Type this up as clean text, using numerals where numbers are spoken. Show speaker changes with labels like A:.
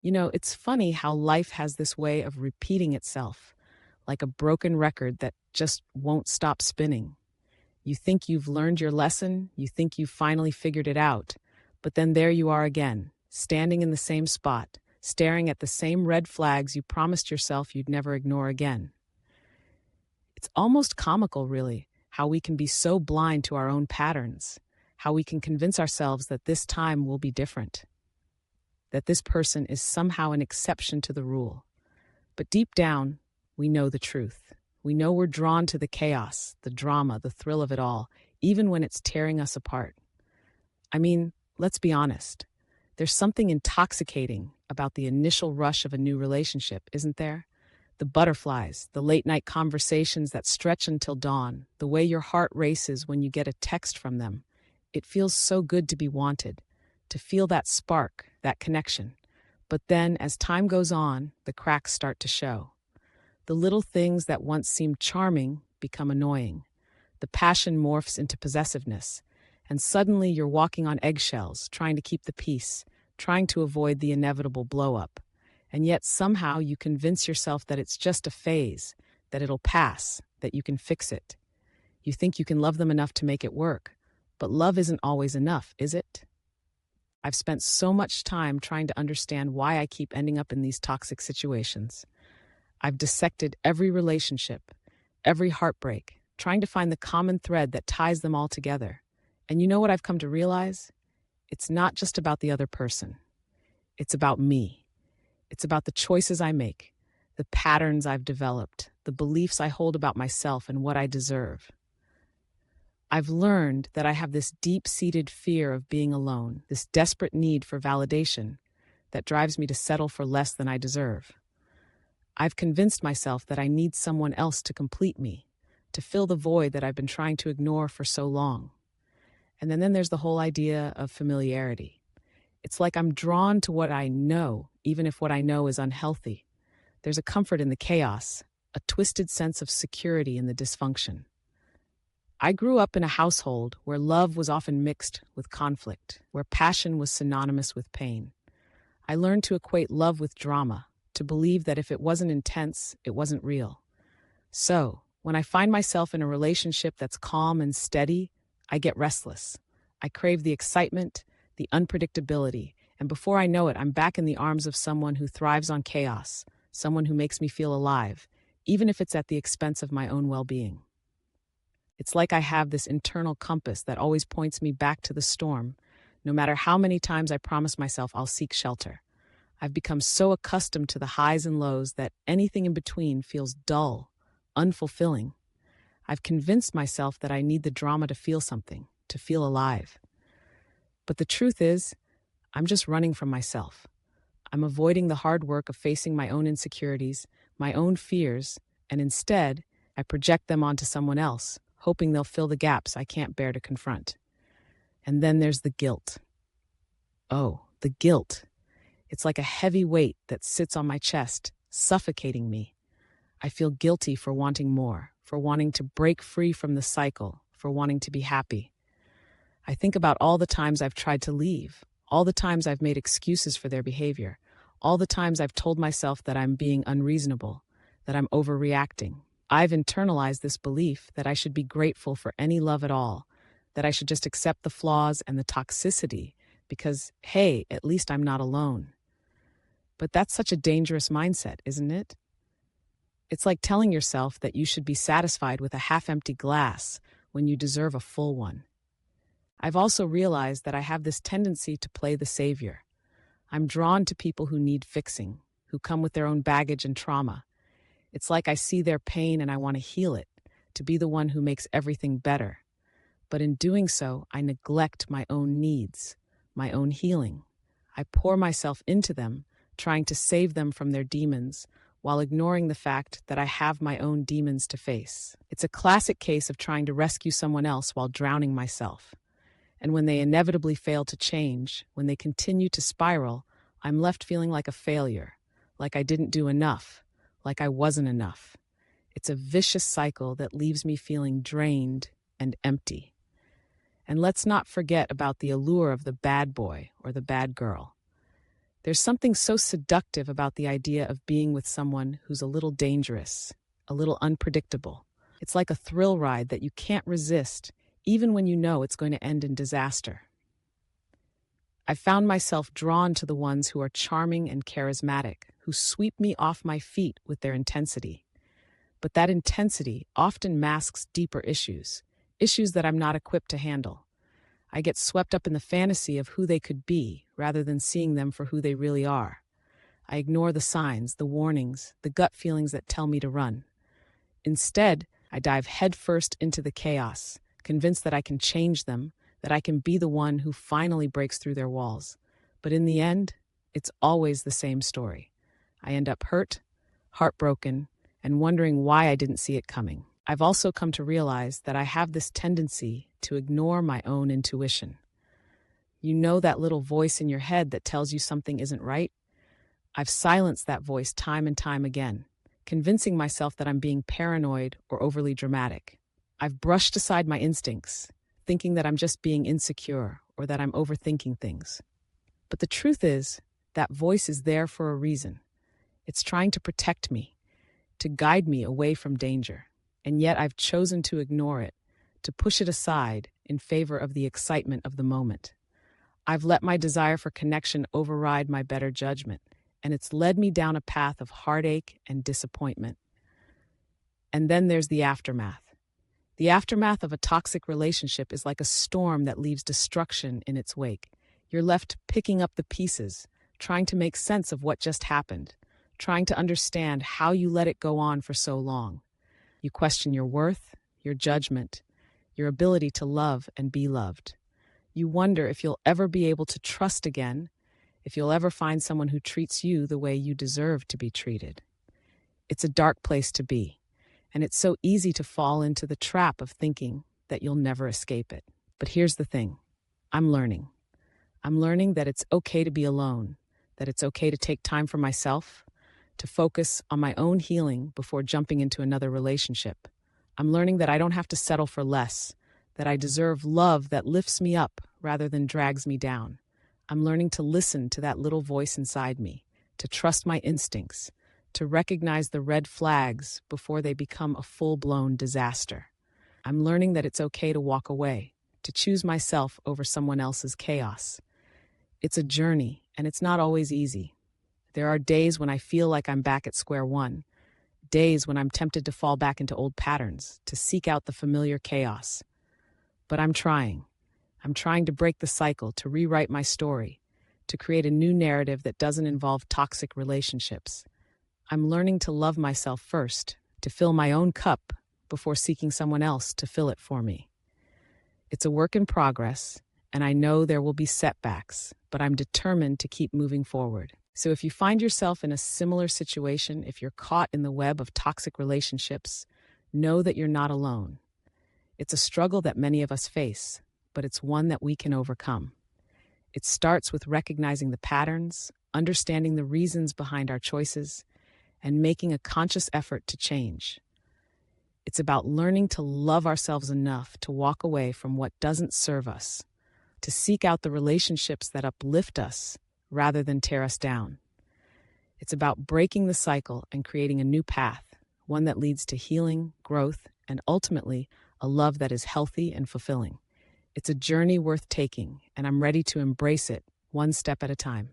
A: It's funny how life has this way of repeating itself, like a broken record that just won't stop spinning. You think you've learned your lesson, you think you've finally figured it out, but then there you are again, standing in the same spot, staring at the same red flags you promised yourself you'd never ignore again. It's almost comical, really, how we can be so blind to our own patterns, how we can convince ourselves that this time will be different, that this person is somehow an exception to the rule. But deep down, we know the truth. We know we're drawn to the chaos, the drama, the thrill of it all, even when it's tearing us apart. I mean, let's be honest. There's something intoxicating about the initial rush of a new relationship, isn't there? The butterflies, the late-night conversations that stretch until dawn, the way your heart races when you get a text from them. It feels so good to be wanted, to feel that spark, that connection. But then, as time goes on, the cracks start to show. The little things that once seemed charming become annoying. The passion morphs into possessiveness, and suddenly you're walking on eggshells, trying to keep the peace, trying to avoid the inevitable blow-up. And yet somehow you convince yourself that it's just a phase, that it'll pass, that you can fix it. You think you can love them enough to make it work, but love isn't always enough, is it? I've spent so much time trying to understand why I keep ending up in these toxic situations. I've dissected every relationship, every heartbreak, trying to find the common thread that ties them all together. And you know what I've come to realize? It's not just about the other person. It's about me. It's about the choices I make, the patterns I've developed, the beliefs I hold about myself and what I deserve. I've learned that I have this deep-seated fear of being alone, this desperate need for validation that drives me to settle for less than I deserve. I've convinced myself that I need someone else to complete me, to fill the void that I've been trying to ignore for so long. And then there's the whole idea of familiarity. It's like I'm drawn to what I know, even if what I know is unhealthy. There's a comfort in the chaos, a twisted sense of security in the dysfunction. I grew up in a household where love was often mixed with conflict, where passion was synonymous with pain. I learned to equate love with drama, to believe that if it wasn't intense, it wasn't real. So, when I find myself in a relationship that's calm and steady, I get restless. I crave the excitement, the unpredictability, and before I know it, I'm back in the arms of someone who thrives on chaos, someone who makes me feel alive, even if it's at the expense of my own well-being. It's like I have this internal compass that always points me back to the storm, no matter how many times I promise myself I'll seek shelter. I've become so accustomed to the highs and lows that anything in between feels dull, unfulfilling. I've convinced myself that I need the drama to feel something, to feel alive. But the truth is, I'm just running from myself. I'm avoiding the hard work of facing my own insecurities, my own fears, and instead, I project them onto someone else, hoping they'll fill the gaps I can't bear to confront. And then there's the guilt. Oh, the guilt. It's like a heavy weight that sits on my chest, suffocating me. I feel guilty for wanting more, for wanting to break free from the cycle, for wanting to be happy. I think about all the times I've tried to leave, all the times I've made excuses for their behavior, all the times I've told myself that I'm being unreasonable, that I'm overreacting. I've internalized this belief that I should be grateful for any love at all, that I should just accept the flaws and the toxicity because, hey, at least I'm not alone. But that's such a dangerous mindset, isn't it? It's like telling yourself that you should be satisfied with a half-empty glass when you deserve a full one. I've also realized that I have this tendency to play the savior. I'm drawn to people who need fixing, who come with their own baggage and trauma. It's like I see their pain and I want to heal it, to be the one who makes everything better. But in doing so, I neglect my own needs, my own healing. I pour myself into them, trying to save them from their demons, while ignoring the fact that I have my own demons to face. It's a classic case of trying to rescue someone else while drowning myself. And when they inevitably fail to change, when they continue to spiral, I'm left feeling like a failure, like I didn't do enough, like I wasn't enough. It's a vicious cycle that leaves me feeling drained and empty. And let's not forget about the allure of the bad boy or the bad girl. There's something so seductive about the idea of being with someone who's a little dangerous, a little unpredictable. It's like a thrill ride that you can't resist, even when you know it's going to end in disaster. I've found myself drawn to the ones who are charming and charismatic, who sweep me off my feet with their intensity. But that intensity often masks deeper issues, issues that I'm not equipped to handle. I get swept up in the fantasy of who they could be, rather than seeing them for who they really are. I ignore the signs, the warnings, the gut feelings that tell me to run. Instead, I dive headfirst into the chaos, convinced that I can change them, that I can be the one who finally breaks through their walls. But in the end, it's always the same story. I end up hurt, heartbroken, and wondering why I didn't see it coming. I've also come to realize that I have this tendency to ignore my own intuition. You know that little voice in your head that tells you something isn't right? I've silenced that voice time and time again, convincing myself that I'm being paranoid or overly dramatic. I've brushed aside my instincts, thinking that I'm just being insecure or that I'm overthinking things. But the truth is, that voice is there for a reason. It's trying to protect me, to guide me away from danger. And yet I've chosen to ignore it, to push it aside in favor of the excitement of the moment. I've let my desire for connection override my better judgment, and it's led me down a path of heartache and disappointment. And then there's the aftermath. The aftermath of a toxic relationship is like a storm that leaves destruction in its wake. You're left picking up the pieces, trying to make sense of what just happened, trying to understand how you let it go on for so long. You question your worth, your judgment, your ability to love and be loved. You wonder if you'll ever be able to trust again, if you'll ever find someone who treats you the way you deserve to be treated. It's a dark place to be, and it's so easy to fall into the trap of thinking that you'll never escape it. But here's the thing. I'm learning. I'm learning that it's okay to be alone, that it's okay to take time for myself, to focus on my own healing before jumping into another relationship. I'm learning that I don't have to settle for less, that I deserve love that lifts me up rather than drags me down. I'm learning to listen to that little voice inside me, to trust my instincts, to recognize the red flags before they become a full-blown disaster. I'm learning that it's okay to walk away, to choose myself over someone else's chaos. It's a journey, and it's not always easy. There are days when I feel like I'm back at square one, days when I'm tempted to fall back into old patterns, to seek out the familiar chaos. But I'm trying. I'm trying to break the cycle, to rewrite my story, to create a new narrative that doesn't involve toxic relationships. I'm learning to love myself first, to fill my own cup before seeking someone else to fill it for me. It's a work in progress, and I know there will be setbacks, but I'm determined to keep moving forward. So if you find yourself in a similar situation, if you're caught in the web of toxic relationships, know that you're not alone. It's a struggle that many of us face, but it's one that we can overcome. It starts with recognizing the patterns, understanding the reasons behind our choices, and making a conscious effort to change. It's about learning to love ourselves enough to walk away from what doesn't serve us, to seek out the relationships that uplift us rather than tear us down. It's about breaking the cycle and creating a new path, one that leads to healing, growth, and ultimately a love that is healthy and fulfilling. It's a journey worth taking, and I'm ready to embrace it one step at a time.